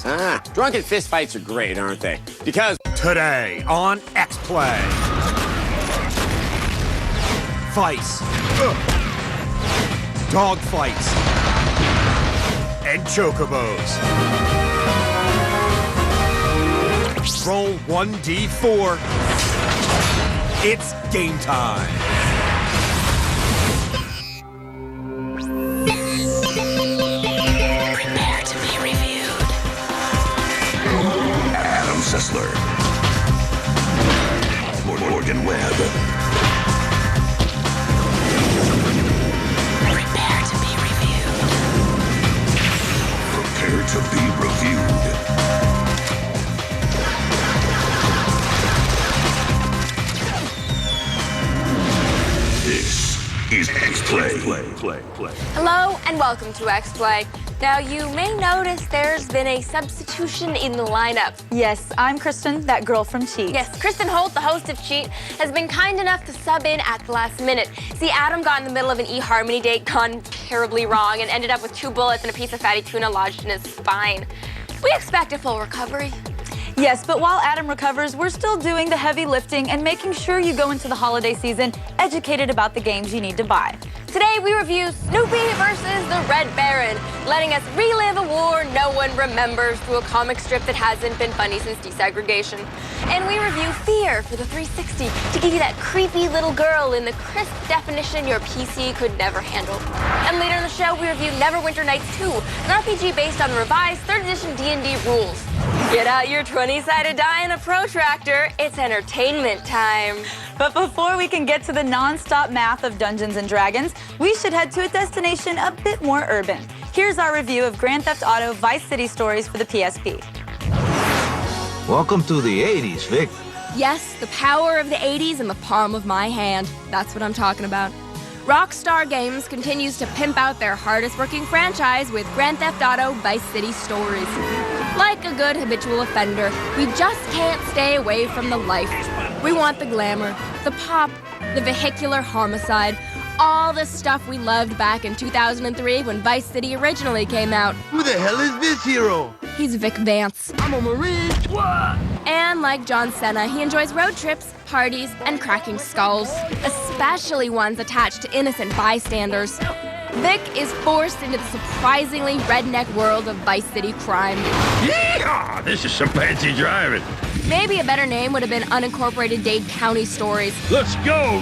Drunken fistfights are great, aren't they? Because today on X-Play. Fights. Dog fights. And chocobos. Roll 1d4. It's game time. Prepare to be reviewed. Adam Sessler. Morgan Webb. Prepare to be reviewed. Prepare to be reviewed. This is X-Play. Hello and welcome to X-Play. Now you may notice there's been a substitution in the lineup. Yes, I'm Kristin, that girl from Cheat. Yes, Kristin Holt, the host of Cheat, has been kind enough to sub in at the last minute. See, Adam got in the middle of an eHarmony date gone terribly wrong and ended up with 2 bullets and a piece of fatty tuna lodged in his spine. We expect a full recovery. Yes, but while Adam recovers, we're still doing the heavy lifting and making sure you go into the holiday season educated about the games you need to buy. Today we review Snoopy versus the Red Baron, letting us relive a war no one remembers through a comic strip that hasn't been funny since desegregation. And we review Fear for the 360 to give you that creepy little girl in the crisp definition your PC could never handle. And later in the show we review Neverwinter Nights 2, an RPG based on the revised 3rd edition D&D rules. Get out your 20-sided die and a protractor, it's entertainment time. But before we can get to the non-stop math of Dungeons & Dragons, we should head to a destination a bit more urban. Here's our review of Grand Theft Auto Vice City Stories for the PSP. Welcome to the 80s, Vic. Yes, the power of the 80s in the palm of my hand. That's what I'm talking about. Rockstar Games continues to pimp out their hardest-working franchise with Grand Theft Auto Vice City Stories. Like a good habitual offender, we just can't stay away from the life. We want the glamour, the pop, the vehicular homicide, all the stuff we loved back in 2003 when Vice City originally came out. Who the hell is this hero? He's Vic Vance. I'm a Marine. What? And like John Cena, he enjoys road trips, parties, and cracking skulls, especially ones attached to innocent bystanders. Vic is forced into the surprisingly redneck world of Vice City crime. Yeehaw! This is some fancy driving. Maybe a better name would have been Unincorporated Dade County Stories. Let's go!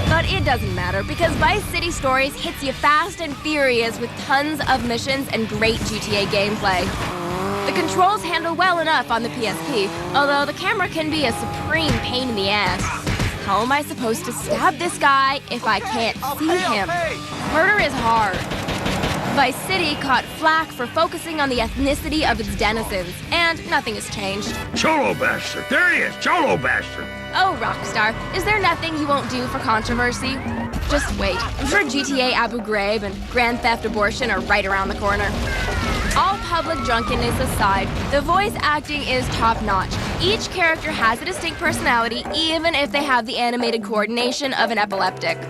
But it doesn't matter, because Vice City Stories hits you fast and furious with tons of missions and great GTA gameplay. The controls handle well enough on the PSP, although the camera can be a supreme pain in the ass. How am I supposed to stab this guy if I can't see him? Murder is hard. Vice City caught flack for focusing on the ethnicity of its denizens, and nothing has changed. Cholo bastard! There he is! Cholo bastard! Oh, Rockstar, is there nothing you won't do for controversy? Just wait. I'm sure GTA Abu Ghraib and Grand Theft Abortion are right around the corner. All public drunkenness aside, the voice acting is top-notch. Each character has a distinct personality, even if they have the animated coordination of an epileptic.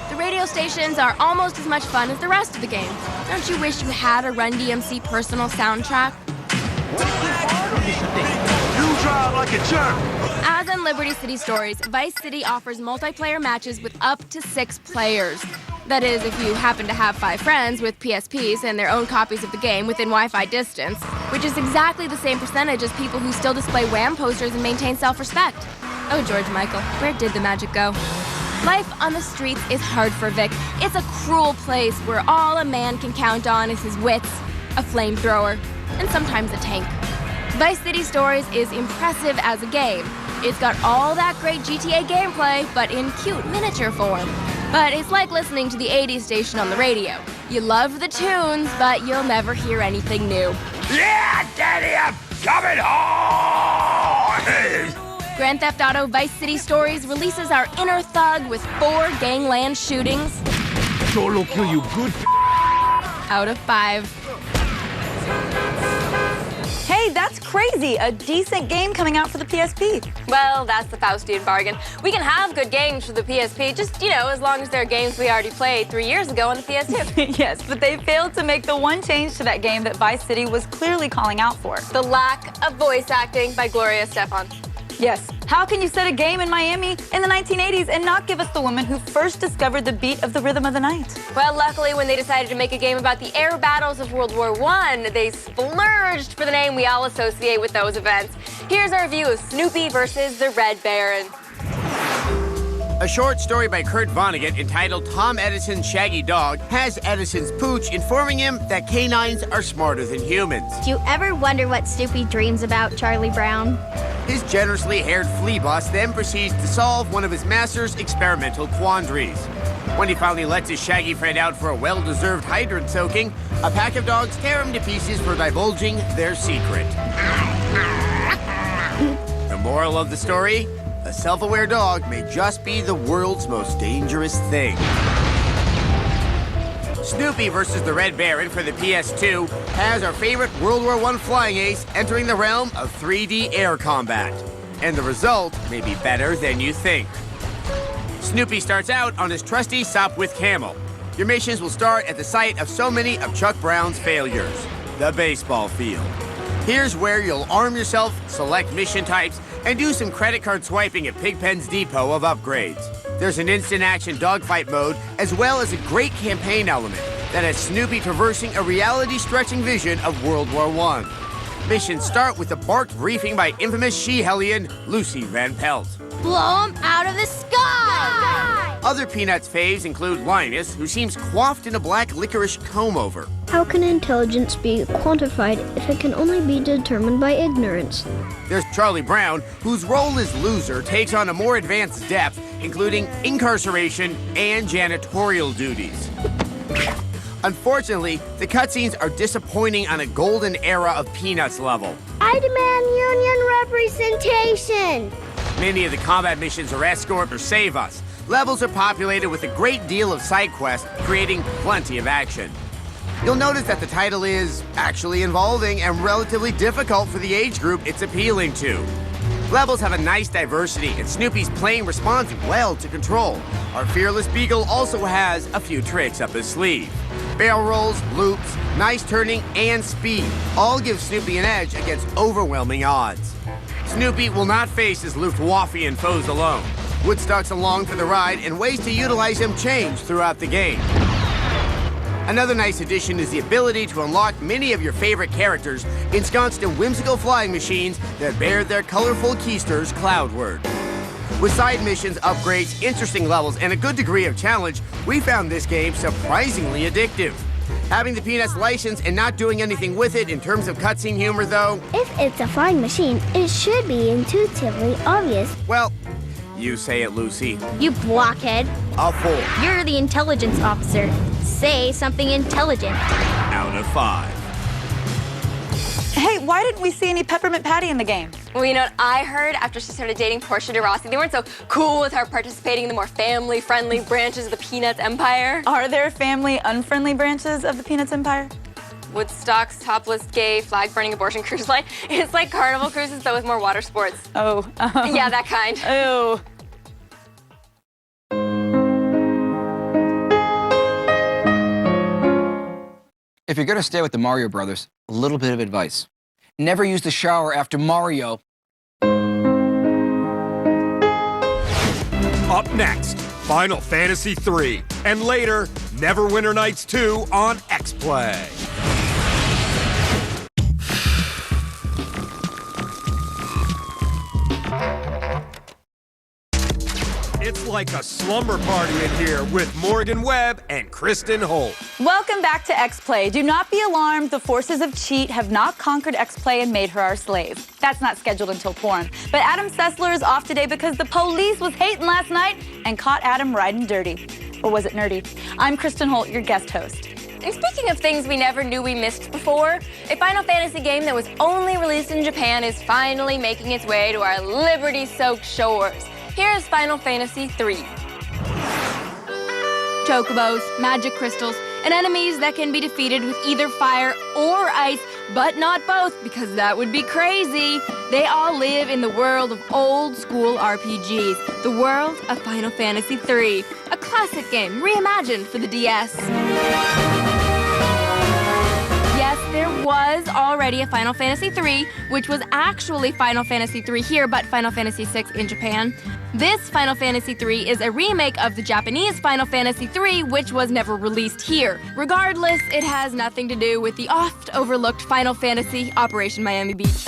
The radio stations are almost as much fun as the rest of the game. Don't you wish you had a Run DMC personal soundtrack? You drive like a jerk. As in Liberty City Stories, Vice City offers multiplayer matches with up to 6 players. That is, if you happen to have 5 friends with PSPs and their own copies of the game within Wi-Fi distance, which is exactly the same percentage as people who still display Wham posters and maintain self-respect. Oh, George Michael, where did the magic go? Life on the streets is hard for Vic. It's a cruel place where all a man can count on is his wits, a flamethrower, and sometimes a tank. Vice City Stories is impressive as a game. It's got all that great GTA gameplay, but in cute miniature form. But it's like listening to the 80s station on the radio. You love the tunes, but you'll never hear anything new. Yeah, Daddy, I'm coming home! Grand Theft Auto Vice City Stories releases our inner thug with 4 gangland shootings. Cholo kill you good. Out of 5. Hey, that's crazy, a decent game coming out for the PSP. Well, that's the Faustian bargain. We can have good games for the PSP, just, as long as they're games we already played 3 years ago on the PS2. Yes, but they failed to make the one change to that game that Vice City was clearly calling out for. The lack of voice acting by Gloria Estefan. Yes. How can you set a game in Miami in the 1980s and not give us the woman who first discovered the beat of the rhythm of the night? Well, luckily, when they decided to make a game about the air battles of World War I, they splurged for the name we all associate with those events. Here's our review of Snoopy versus the Red Baron. A short story by Kurt Vonnegut entitled Tom Edison's Shaggy Dog has Edison's pooch informing him that canines are smarter than humans. Do you ever wonder what Snoopy dreams about, Charlie Brown? His generously haired flea boss then proceeds to solve one of his master's experimental quandaries. When he finally lets his shaggy friend out for a well-deserved hydrant soaking, a pack of dogs tear him to pieces for divulging their secret. The moral of the story? A self-aware dog may just be the world's most dangerous thing. Snoopy versus the Red Baron for the PS2 has our favorite World War I flying ace entering the realm of 3D air combat. And the result may be better than you think. Snoopy starts out on his trusty Sopwith Camel. Your missions will start at the site of so many of Chuck Brown's failures, the baseball field. Here's where you'll arm yourself, select mission types, and do some credit card swiping at Pigpen's depot of upgrades. There's an instant action dogfight mode, as well as a great campaign element that has Snoopy traversing a reality-stretching vision of World War I. Missions start with a barked briefing by infamous she-hellion Lucy Van Pelt. Blow him out of the sky! Other Peanuts faves include Linus, who seems coiffed in a black licorice comb-over. How can intelligence be quantified if it can only be determined by ignorance? There's Charlie Brown, whose role as loser takes on a more advanced depth, including incarceration and janitorial duties. Unfortunately, the cutscenes are disappointing on a golden era of Peanuts level. I demand union representation! Many of the combat missions are escort or save us. Levels are populated with a great deal of side quests, creating plenty of action. You'll notice that the title is actually involving and relatively difficult for the age group it's appealing to. Levels have a nice diversity, and Snoopy's playing responds well to control. Our fearless Beagle also has a few tricks up his sleeve. Barrel rolls, loops, nice turning, and speed all give Snoopy an edge against overwhelming odds. Snoopy will not face his Luftwaffean foes alone. Woodstock's along for the ride, and ways to utilize him change throughout the game. Another nice addition is the ability to unlock many of your favorite characters ensconced in whimsical flying machines that bear their colorful keisters cloudward. With side missions, upgrades, interesting levels, and a good degree of challenge, we found this game surprisingly addictive. Having the Peanuts license and not doing anything with it in terms of cutscene humor, though... If it's a flying machine, it should be intuitively obvious. Well, you say it, Lucy. You blockhead. A 4. You're the intelligence officer. Say something intelligent. Out of 5. Hey, why didn't we see any Peppermint Patty in the game? Well, you know what I heard after she started dating Portia de Rossi? They weren't so cool with her participating in the more family-friendly branches of the Peanuts empire. Are there family-unfriendly branches of the Peanuts empire? Woodstock's topless gay flag-burning abortion cruise line. It's like Carnival Cruises, but with more water sports. Oh. Yeah, that kind. Oh. If you're gonna stay with the Mario Brothers, a little bit of advice. Never use the shower after Mario. Up next, Final Fantasy III, and later, Neverwinter Nights 2 on X-Play. It's like a slumber party in here with Morgan Webb and Kristin Holt. Welcome back to X-Play. Do not be alarmed. The forces of cheat have not conquered X-Play and made her our slave. That's not scheduled until porn. But Adam Sessler is off today because the police was hating last night and caught Adam riding dirty. Or was it nerdy? I'm Kristin Holt, your guest host. And speaking of things we never knew we missed before, a Final Fantasy game that was only released in Japan is finally making its way to our liberty-soaked shores. Here's Final Fantasy III. Chocobos, magic crystals, and enemies that can be defeated with either fire or ice but not both, because that would be crazy. They all live in the world of old-school RPGs, the world of Final Fantasy III, a classic game reimagined for the DS. Yes, there was already a Final Fantasy III, which was actually Final Fantasy III here, but Final Fantasy VI in Japan. This Final Fantasy III is a remake of the Japanese Final Fantasy III, which was never released here. Regardless, it has nothing to do with the oft-overlooked Final Fantasy Operation Miami Beach.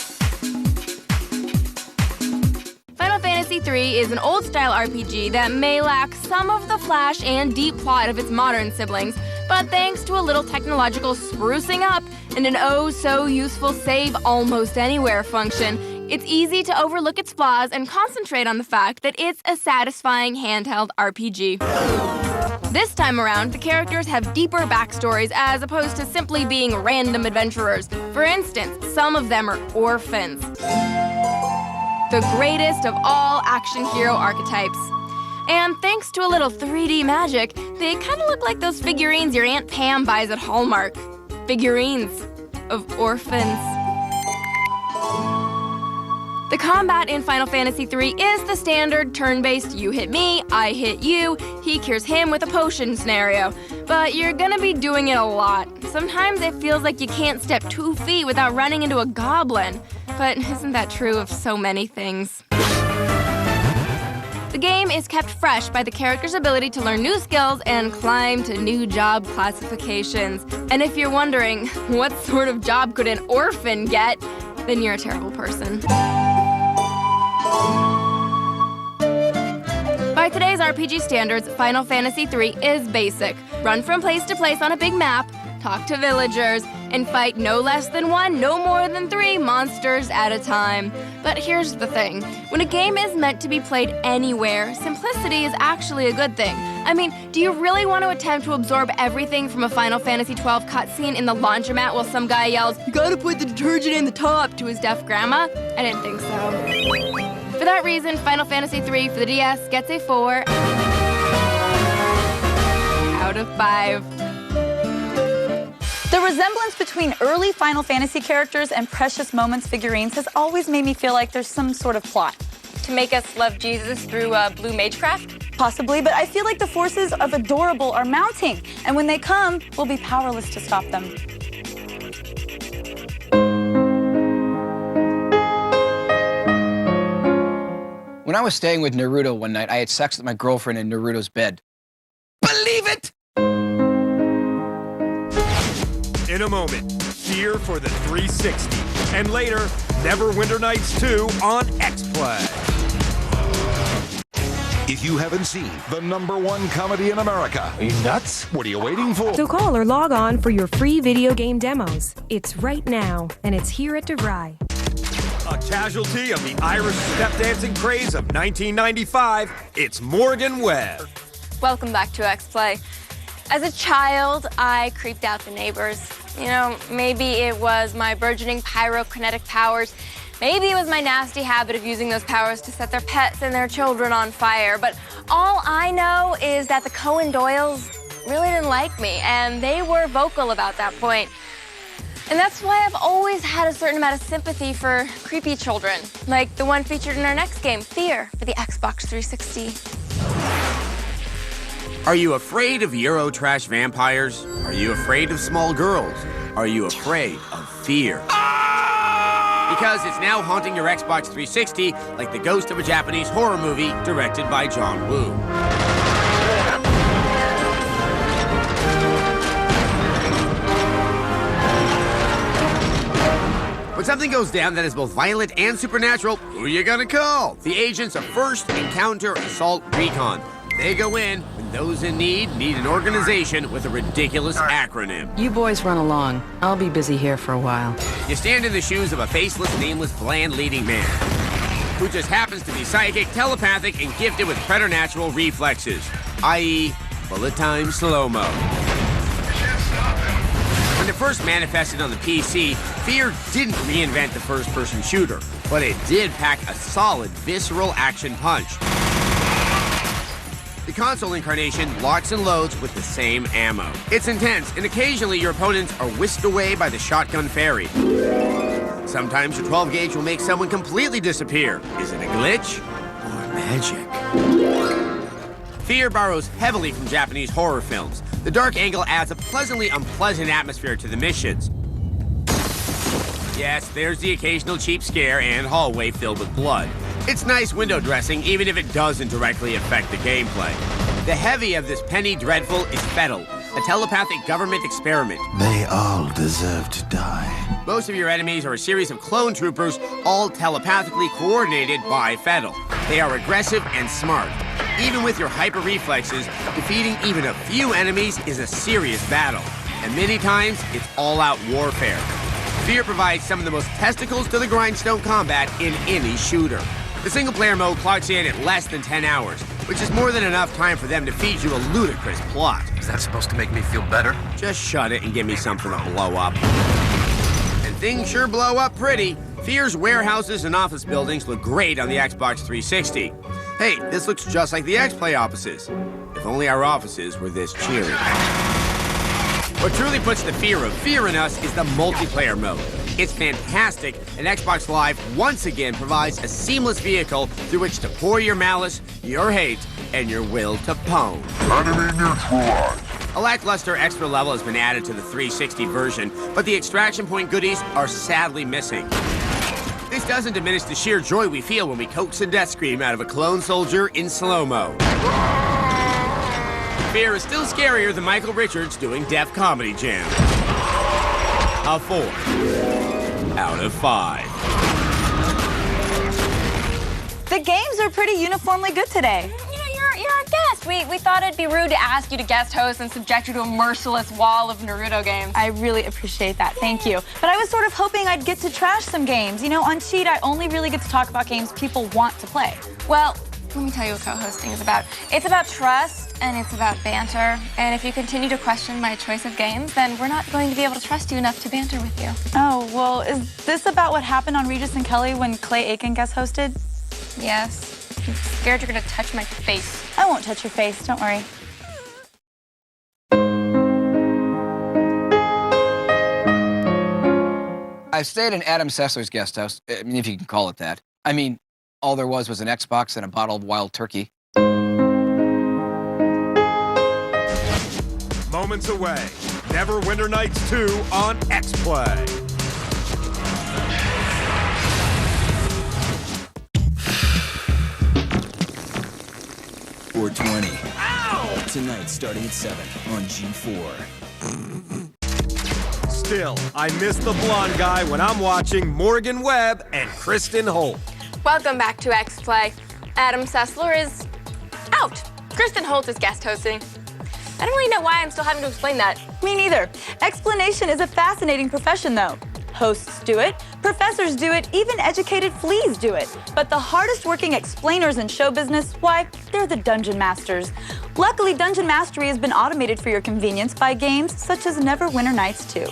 Final Fantasy III is an old-style RPG that may lack some of the flash and deep plot of its modern siblings, but thanks to a little technological sprucing up and an oh-so-useful save almost anywhere function, it's easy to overlook its flaws and concentrate on the fact that it's a satisfying handheld RPG. This time around, the characters have deeper backstories as opposed to simply being random adventurers. For instance, some of them are orphans. The greatest of all action hero archetypes. And thanks to a little 3D magic, they kind of look like those figurines your Aunt Pam buys at Hallmark. Figurines of orphans. The combat in Final Fantasy III is the standard turn-based you hit me, I hit you, he cures him with a potion scenario. But you're gonna be doing it a lot. Sometimes it feels like you can't step 2 feet without running into a goblin. But isn't that true of so many things? The game is kept fresh by the character's ability to learn new skills and climb to new job classifications. And if you're wondering, what sort of job could an orphan get? Then you're a terrible person. By today's RPG standards, Final Fantasy III is basic. Run from place to place on a big map, talk to villagers, and fight no less than 1, no more than 3 monsters at a time. But here's the thing. When a game is meant to be played anywhere, simplicity is actually a good thing. I mean, do you really want to attempt to absorb everything from a Final Fantasy XII cutscene in the laundromat while some guy yells, "You gotta put the detergent in the top," to his deaf grandma? I didn't think so. For that reason, Final Fantasy III for the DS gets a 4 out of 5. The resemblance between early Final Fantasy characters and Precious Moments figurines has always made me feel like there's some sort of plot. To make us love Jesus through blue magecraft? Possibly, but I feel like the forces of Adorable are mounting, and when they come, we'll be powerless to stop them. When I was staying with Naruto one night, I had sex with my girlfriend in Naruto's bed. Believe it! In a moment, Fear for the 360. And later, Neverwinter Nights 2 on X-Play. If you haven't seen the #1 comedy in America, Are you nuts? what are you waiting for? So call or log on for your free video game demos. It's right now, and it's here at DeVry. A casualty of the Irish step dancing craze of 1995, it's Morgan Webb. Welcome back to X-Play. As a child, I creeped out the neighbors. You know, maybe it was my burgeoning pyrokinetic powers. Maybe it was my nasty habit of using those powers to set their pets and their children on fire. But all I know is that the Coen Doyles really didn't like me, and they were vocal about that point. And that's why I've always had a certain amount of sympathy for creepy children, like the one featured in our next game, Fear, for the Xbox 360. Are you afraid of Eurotrash vampires? Are you afraid of small girls? Are you afraid of fear? Because it's now haunting your Xbox 360 like the ghost of a Japanese horror movie directed by John Woo. When something goes down that is both violent and supernatural, who are you gonna call? The agents of First Encounter Assault Recon. They go in when those in need an organization with a ridiculous acronym. You boys run along. I'll be busy here for a while. You stand in the shoes of a faceless, nameless, bland leading man who just happens to be psychic, telepathic, and gifted with preternatural reflexes, i.e. bullet time slow-mo. When it first manifested on the PC, Fear didn't reinvent the first-person shooter, but it did pack a solid, visceral action punch. The console incarnation locks and loads with the same ammo. It's intense, and occasionally your opponents are whisked away by the shotgun fairy. Sometimes your 12 gauge will make someone completely disappear. Is it a glitch or magic? Fear borrows heavily from Japanese horror films. The dark angle adds a pleasantly unpleasant atmosphere to the missions. Yes, there's the occasional cheap scare and hallway filled with blood. It's nice window dressing, even if it doesn't directly affect the gameplay. The heavy of this penny dreadful is Fettle, a telepathic government experiment. They all deserve to die. Most of your enemies are a series of clone troopers, all telepathically coordinated by Fettle. They are aggressive and smart. Even with your hyper reflexes, defeating even a few enemies is a serious battle. And many times, it's all-out warfare. Fear provides some of the most testicles to the grindstone combat in any shooter. The single-player mode clocks in at less than 10 hours, which is more than enough time for them to feed you a ludicrous plot. Is that supposed to make me feel better? Just shut it and give me something to blow up. And things sure blow up pretty. Fear's warehouses and office buildings look great on the Xbox 360. Hey, this looks just like the X-Play offices. If only our offices were this cheery. What truly puts the fear of fear in us is the multiplayer mode. It's fantastic, and Xbox Live once again provides a seamless vehicle through which to pour your malice, your hate, and your will to pwn. Enemy neutralized. A lackluster extra level has been added to the 360 version, but the extraction point goodies are sadly missing. This doesn't diminish the sheer joy we feel when we coax a death scream out of a clone soldier in slow-mo. Fear is still scarier than Michael Richards doing Def Comedy Jam. A 4 out of 5. The games are pretty uniformly good today. You know, you're our guest. We thought it'd be rude to ask you to guest host and subject you to a merciless wall of Naruto games. I really appreciate that, thank you. But I was sort of hoping I'd get to trash some games. You know, on Cheat, I only really get to talk about games people want to play. Well, let me tell you what co-hosting is about. It's about trust, and it's about banter. And if you continue to question my choice of games, then we're not going to be able to trust you enough to banter with you. Oh, well, is this about what happened on Regis and Kelly when Clay Aiken guest hosted? Yes. I'm scared you're going to touch my face. I won't touch your face, don't worry. I stayed in Adam Sessler's guest house, I mean, if you can call it that. I mean, all there was an Xbox and a bottle of wild turkey. Moments away. Neverwinter Nights 2 on X-Play. .420. Tonight, starting at 7 on G4. Still, I miss the blonde guy when I'm watching Morgan Webb and Kristin Holt. Welcome back to X-Play. Adam Sessler is out. Kristin Holt is guest hosting. I don't really know why I'm still having to explain that. Me neither. Explanation is a fascinating profession, though. Hosts do it, professors do it, even educated fleas do it. But the hardest working explainers in show business, why, they're the Dungeon Masters. Luckily, Dungeon Mastery has been automated for your convenience by games such as Neverwinter Nights 2.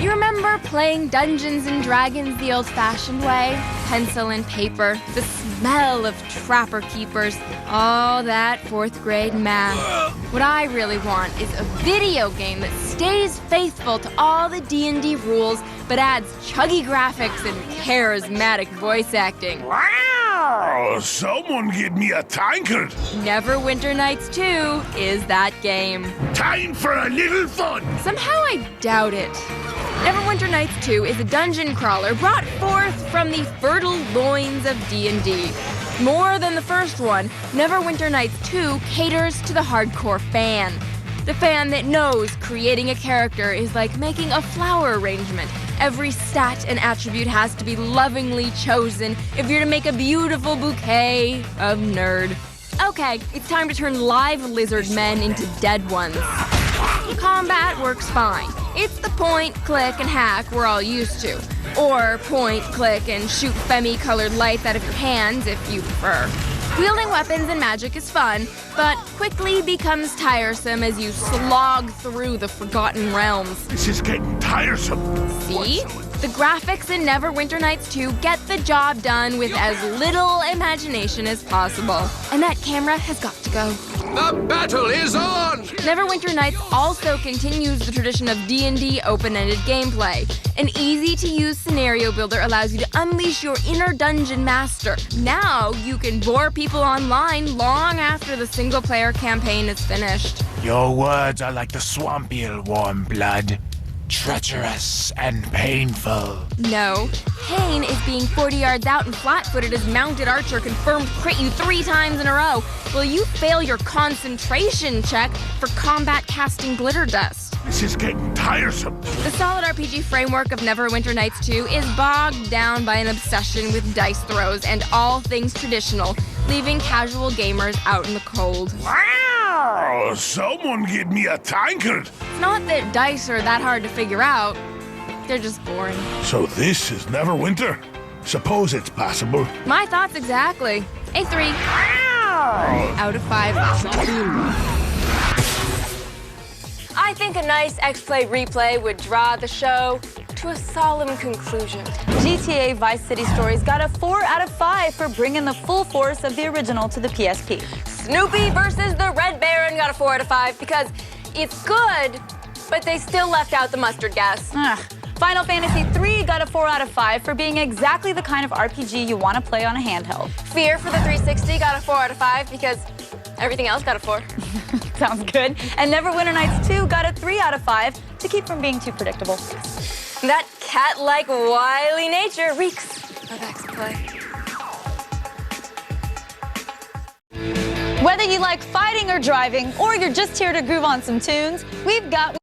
You remember playing Dungeons and Dragons the old-fashioned way? Pencil and paper, the smell of Trapper Keepers, all that fourth grade math. What I really want is a video game that stays faithful to all the D&D rules, but adds chuggy graphics and charismatic voice acting. Wow! Someone give me a tankard. Neverwinter Nights 2 is that game. Time for a little fun. Somehow I doubt it. Neverwinter Nights 2 is a dungeon crawler brought forth from the fertile loins of D&D. More than the first one, Neverwinter Nights 2 caters to the hardcore fan. The fan that knows creating a character is like making a flower arrangement. Every stat and attribute has to be lovingly chosen if you're to make a beautiful bouquet of nerd. Okay, it's time to turn live lizard men into dead ones. Combat works fine. It's the point, click, and hack we're all used to. Or point, click, and shoot femi-colored lights out of your hands if you prefer. Wielding weapons and magic is fun, but quickly becomes tiresome as you slog through the Forgotten Realms. This is getting tiresome. See? The graphics in Neverwinter Nights 2 get the job done with as little imagination as possible. And that camera has got to go. The battle is on! Neverwinter Nights also continues the tradition of D&D open-ended gameplay. An easy-to-use scenario builder allows you to unleash your inner dungeon master. Now you can bore people online long after the single-player campaign is finished. Your words are like the swampy warm blood. Treacherous and painful. No. Pain is being 40 yards out and flat-footed as mounted archer confirmed crit you 3 times in a row. Will you fail your concentration check for combat casting glitter dust? This is getting tiresome. The solid RPG framework of Neverwinter Nights 2 is bogged down by an obsession with dice throws and all things traditional, leaving casual gamers out in the cold. Wow! Someone get me a tankard. It's not that dice are that hard to figure out. They're just boring. So this is Neverwinter? Suppose it's possible. My thoughts exactly. A 3 out of 5. I think a nice X-Play replay would draw the show to a solemn conclusion. GTA Vice City Stories got a 4 out of 5 for bringing the full force of the original to the PSP. Snoopy versus the Red Baron got a 4 out of 5 because it's good, but they still left out the mustard gas. Final Fantasy III got a 4 out of 5 for being exactly the kind of RPG you want to play on a handheld. Fear for the 360 got a 4 out of 5 because everything else got a 4. Sounds good. And Neverwinter Nights 2 got a 3 out of 5 to keep from being too predictable. That cat-like wily nature reeks of X-Play. Whether you like fighting or driving, or you're just here to groove on some tunes, we've got